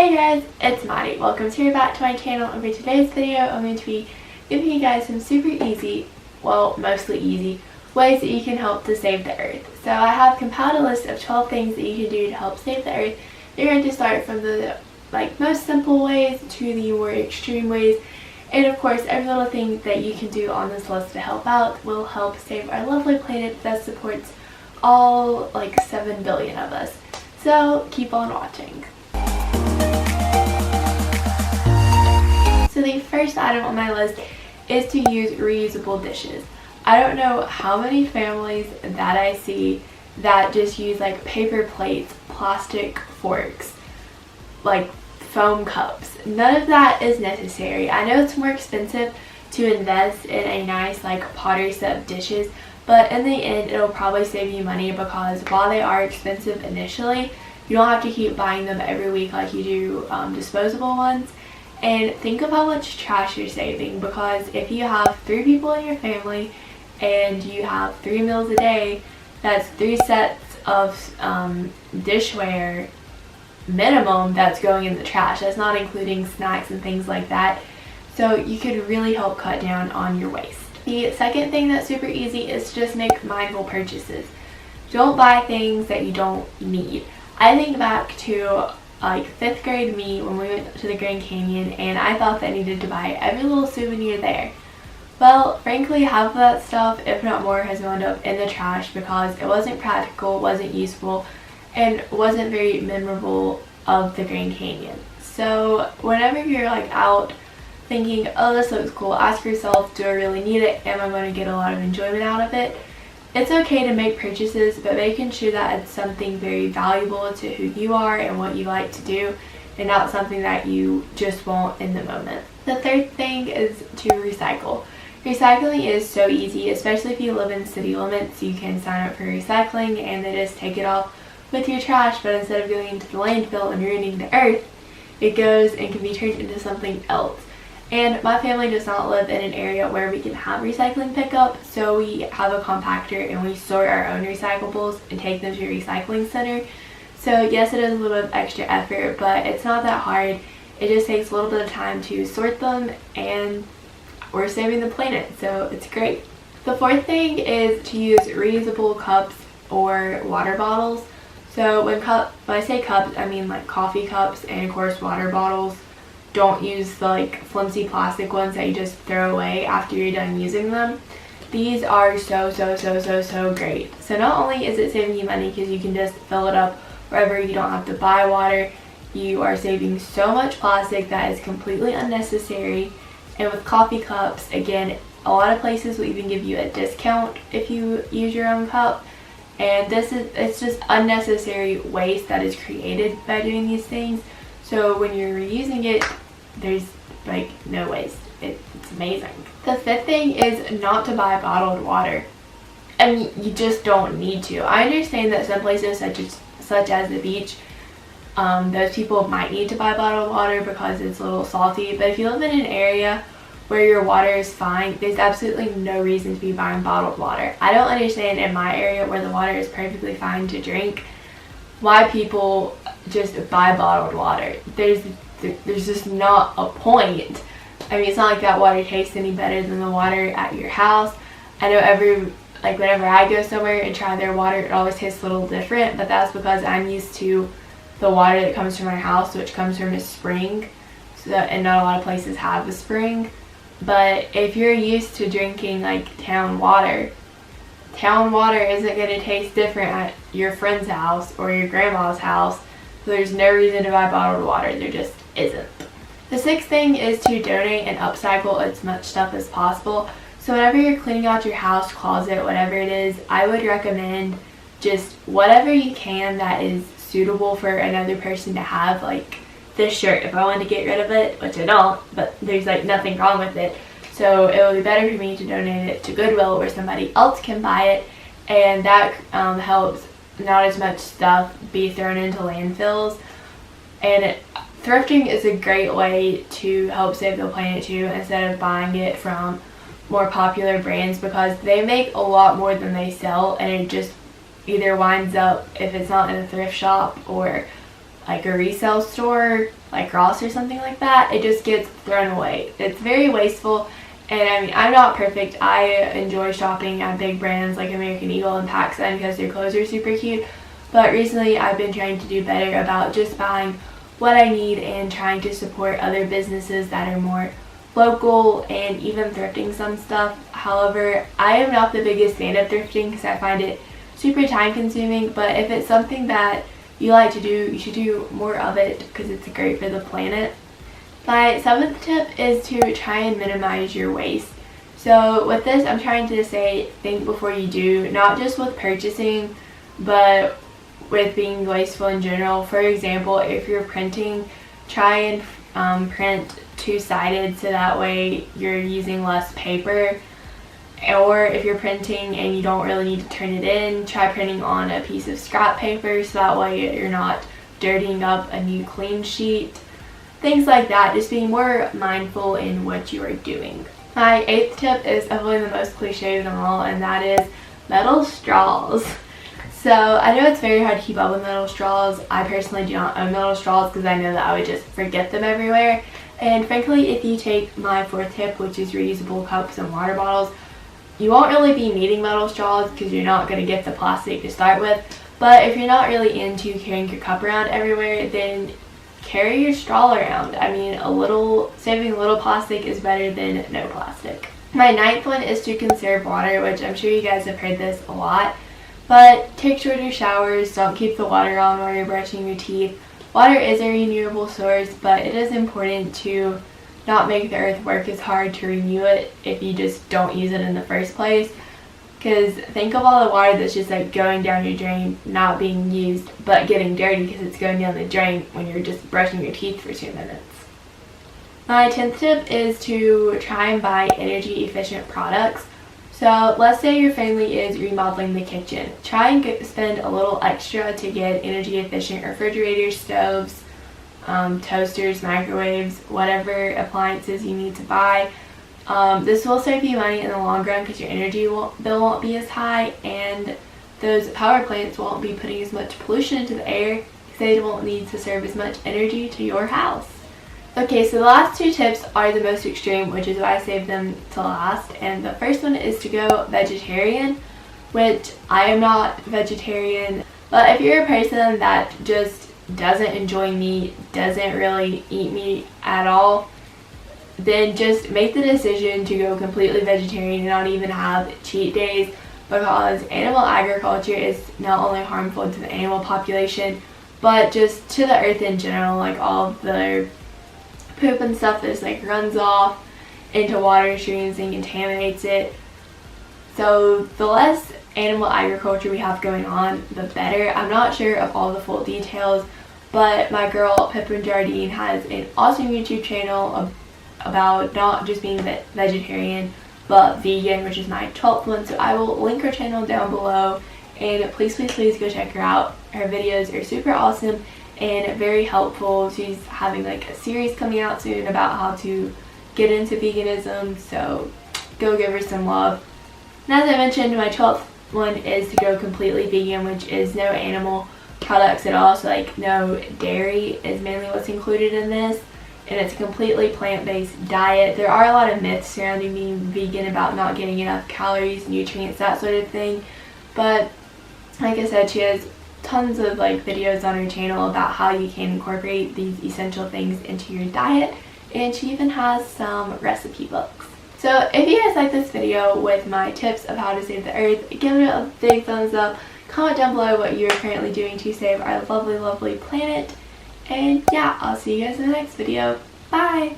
Hey guys, it's Maddie. Welcome back to my channel, and for today's video I'm going to be giving you guys some super easy, well mostly easy, ways that you can help to save the earth. So I have compiled a list of 12 things that you can do to help save the earth. You're going to start from the most simple ways to the more extreme ways, and of course every little thing that you can do on this list to help out will help save our lovely planet that supports all 7 billion of us. So keep on watching. So the first item on my list is to use reusable dishes. I don't know how many families that I see that just use paper plates, plastic forks, foam cups. None of that is necessary. I know it's more expensive to invest in a nice pottery set of dishes, but in the end it'll probably save you money because while they are expensive initially, you don't have to keep buying them every week like you do disposable ones. And think of how much trash you're saving, because if you have 3 people in your family and you have 3 meals a day, that's 3 sets of dishware minimum that's going in the trash. That's not including snacks and things like that. So you could really help cut down on your waste. The second thing that's super easy is to just make mindful purchases. Don't buy things that you don't need. I think back to 5th grade me when we went to the Grand Canyon, and I thought that I needed to buy every little souvenir there. Well, frankly, half of that stuff, if not more, has wound up in the trash because it wasn't practical, wasn't useful, and wasn't very memorable of the Grand Canyon. So whenever you're out thinking, oh, this looks cool, ask yourself, do I really need it? Am I going to get a lot of enjoyment out of it? It's okay to make purchases, but making sure that it's something very valuable to who you are and what you like to do, and not something that you just want in the moment. The third thing is to recycle. Recycling is so easy, especially if you live in city limits. You can sign up for recycling and they just take it off with your trash, but instead of going into the landfill and ruining the earth, it goes and can be turned into something else. And my family does not live in an area where we can have recycling pickup, so we have a compactor and we sort our own recyclables and take them to a recycling center. So yes, it is a little bit of extra effort, but it's not that hard. It just takes a little bit of time to sort them, and we're saving the planet, so it's great. The fourth thing is to use reusable cups or water bottles. So when I say cups, I mean coffee cups, and of course water bottles. Don't use the flimsy plastic ones that you just throw away after you're done using them. These are so great. So not only is it saving you money because you can just fill it up wherever, you don't have to buy water, you are saving so much plastic that is completely unnecessary. And with coffee cups, again, a lot of places will even give you a discount if you use your own cup. And it's just unnecessary waste that is created by doing these things. So when you're reusing it, there's no waste. It's amazing. The fifth thing is not to buy bottled water. I mean, you just don't need to. I understand that some places such as the beach, those people might need to buy bottled water because it's a little salty. But if you live in an area where your water is fine, there's absolutely no reason to be buying bottled water. I don't understand in my area where the water is perfectly fine to drink why people just buy bottled water. There's just not a point. I mean, it's not like that water tastes any better than the water at your house. I know whenever I go somewhere and try their water, it always tastes a little different, but that's because I'm used to the water that comes from my house, which comes from a spring, and not a lot of places have a spring. But if you're used to drinking town water isn't going to taste different at your friend's house or your grandma's house. So there's no reason to buy bottled water. There just isn't. The sixth thing is to donate and upcycle as much stuff as possible. So whenever you're cleaning out your house, closet, whatever it is, I would recommend just whatever you can that is suitable for another person to have. This shirt, if I wanted to get rid of it, which I don't, but there's nothing wrong with it. So it would be better for me to donate it to Goodwill where somebody else can buy it, and that helps not as much stuff be thrown into landfills. And thrifting is a great way to help save the planet too, instead of buying it from more popular brands, because they make a lot more than they sell, and it just either winds up, if it's not in a thrift shop or like a resale store like Ross or something like that, it just gets thrown away. It's very wasteful. And I mean, I'm not perfect. I enjoy shopping at big brands like American Eagle and PacSun because their clothes are super cute. But recently I've been trying to do better about just buying what I need and trying to support other businesses that are more local and even thrifting some stuff. However, I am not the biggest fan of thrifting because I find it super time consuming, but if it's something that you like to do, you should do more of it because it's great for the planet. My 7th tip is to try and minimize your waste. So with this, I'm trying to say think before you do, not just with purchasing, but with being wasteful in general. For example, if you're printing, try and print two-sided so that way you're using less paper. Or if you're printing and you don't really need to turn it in, try printing on a piece of scrap paper so that way you're not dirtying up a new clean sheet. Things like that, just being more mindful in what you are doing. My 8th tip is definitely the most cliche of them all, and that is metal straws. So I know it's very hard to keep up with metal straws. I personally do not own metal straws because I know that I would just forget them everywhere. And frankly, if you take my 4th tip, which is reusable cups and water bottles, you won't really be needing metal straws because you're not going to get the plastic to start with. But if you're not really into carrying your cup around everywhere, then carry your straw around. I mean, saving a little plastic is better than no plastic. My 9th one is to conserve water, which I'm sure you guys have heard this a lot. But take shorter showers, don't keep the water on while you're brushing your teeth. Water is a renewable source, but it is important to not make the earth work as hard to renew it if you just don't use it in the first place. Because think of all the water that's just like going down your drain, not being used, but getting dirty because it's going down the drain when you're just brushing your teeth for 2 minutes. My 10th tip is to try and buy energy efficient products. So let's say your family is remodeling the kitchen. Try and spend a little extra to get energy efficient refrigerators, stoves, toasters, microwaves, whatever appliances you need to buy. This will save you money in the long run because your energy bill won't be as high, and those power plants won't be putting as much pollution into the air because they won't need to serve as much energy to your house. Okay, so the last 2 tips are the most extreme, which is why I saved them to last. And the first one is to go vegetarian, which I am not vegetarian. But if you're a person that just doesn't enjoy meat, doesn't really eat meat at all, then just make the decision to go completely vegetarian and not even have cheat days, because animal agriculture is not only harmful to the animal population, but just to the earth in general. Like all of the poop and stuff that just like runs off into water streams and contaminates it. So the less animal agriculture we have going on, the better. I'm not sure of all the full details, but my girl Pepper Jardine has an awesome YouTube channel about not just being vegetarian but vegan, which is my 12th one. So I will link her channel down below, and please go check her out. Her videos are super awesome and very helpful. She's having like a series coming out soon about how to get into veganism, so go give her some love. And as I mentioned, my 12th one is to go completely vegan, which is no animal products at all. So like no dairy is mainly what's included in this, and it's a completely plant-based diet. There are a lot of myths surrounding being vegan about not getting enough calories, nutrients, that sort of thing, but like I said, she has tons of like videos on her channel about how you can incorporate these essential things into your diet, and she even has some recipe books. So if you guys like this video with my tips of how to save the earth, give it a big thumbs up. Comment down below what you're currently doing to save our lovely, lovely planet. And yeah, I'll see you guys in the next video. Bye!